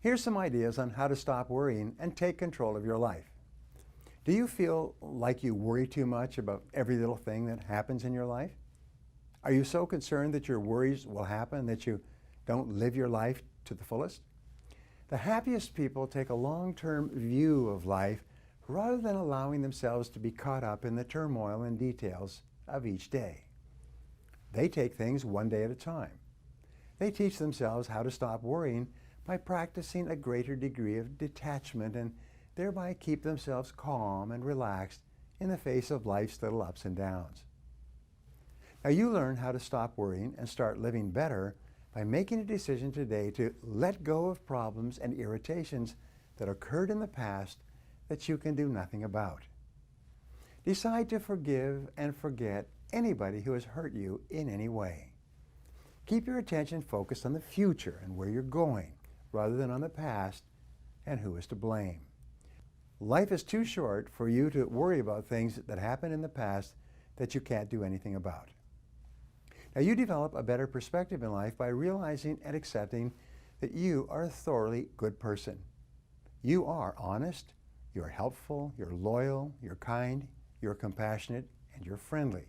Here's some ideas on how to stop worrying and take control of your life. Do you feel like you worry too much about every little thing that happens in your life? Are you so concerned that your worries will happen that you don't live your life to the fullest? The happiest people take a long-term view of life rather than allowing themselves to be caught up in the turmoil and details of each day. They take things one day at a time. They teach themselves how to stop worrying by practicing a greater degree of detachment and thereby keep themselves calm and relaxed in the face of life's little ups and downs. Now you learn how to stop worrying and start living better by making a decision today to let go of problems and irritations that occurred in the past that you can do nothing about. Decide to forgive and forget anybody who has hurt you in any way. Keep your attention focused on the future and where you're going, rather than on the past and who is to blame. Life is too short for you to worry about things that happened in the past that you can't do anything about. Now you develop a better perspective in life by realizing and accepting that you are a thoroughly good person. You are honest, you're helpful, you're loyal, you're kind, you're compassionate, and you're friendly.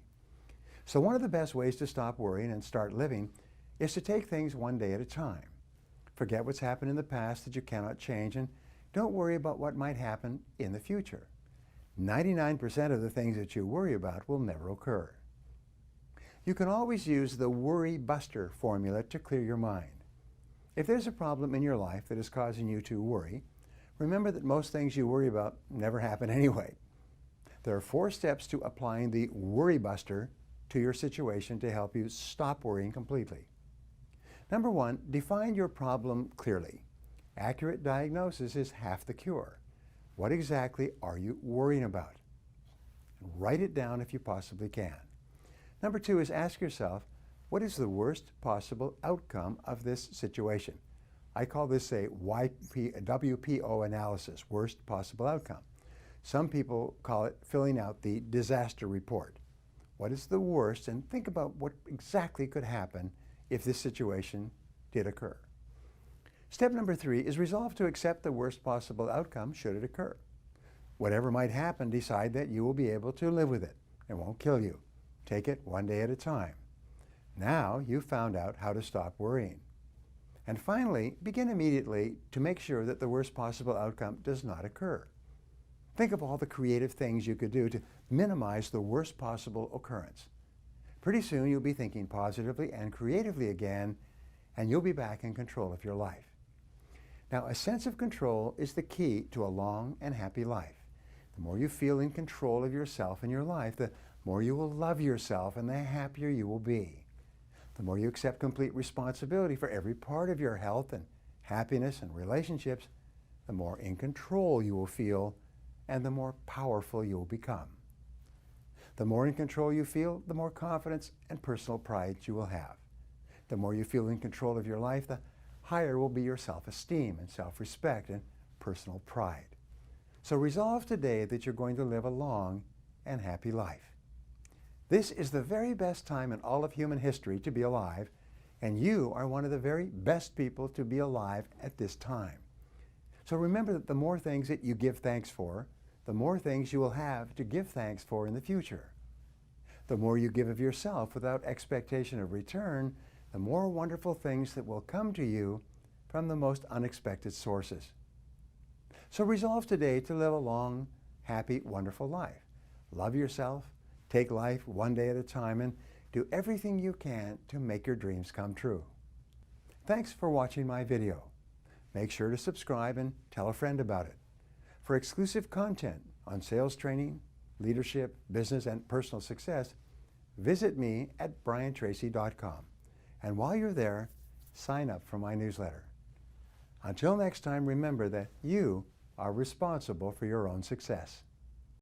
So one of the best ways to stop worrying and start living is to take things one day at a time. Forget what's happened in the past that you cannot change and don't worry about what might happen in the future. 99% of the things that you worry about will never occur. You can always use the Worry Buster formula to clear your mind. If there's a problem in your life that is causing you to worry, remember that most things you worry about never happen anyway. There are 4 steps to applying the Worry Buster to your situation to help you stop worrying completely. Number 1, define your problem clearly. Accurate diagnosis is half the cure. What exactly are you worrying about? Write it down if you possibly can. Number 2 is ask yourself, what is the worst possible outcome of this situation? I call this a WPO analysis, worst possible outcome. Some people call it filling out the disaster report. What is the worst? And think about what exactly could happen if this situation did occur. Step number 3 is resolve to accept the worst possible outcome should it occur. Whatever might happen, decide that you will be able to live with it. It won't kill you. Take it one day at a time. Now you've found out how to stop worrying. And finally, begin immediately to make sure that the worst possible outcome does not occur. Think of all the creative things you could do to minimize the worst possible occurrence. Pretty soon you'll be thinking positively and creatively again, and you'll be back in control of your life. Now, a sense of control is the key to a long and happy life. The more you feel in control of yourself and your life, the more you will love yourself and the happier you will be. The more you accept complete responsibility for every part of your health and happiness and relationships, the more in control you will feel and the more powerful you will become. The more in control you feel, the more confidence and personal pride you will have. The more you feel in control of your life, the higher will be your self-esteem and self-respect and personal pride. So resolve today that you're going to live a long and happy life. This is the very best time in all of human history to be alive, and you are one of the very best people to be alive at this time. So remember that the more things that you give thanks for, the more things you will have to give thanks for in the future. The more you give of yourself without expectation of return, the more wonderful things that will come to you from the most unexpected sources. So resolve today to live a long, happy, wonderful life. Love yourself, take life one day at a time, and do everything you can to make your dreams come true. Thanks for watching my video. Make sure to subscribe and tell a friend about it. For exclusive content on sales training, leadership, business, and personal success, visit me at briantracy.com. And while you're there, sign up for my newsletter. Until next time, remember that you are responsible for your own success.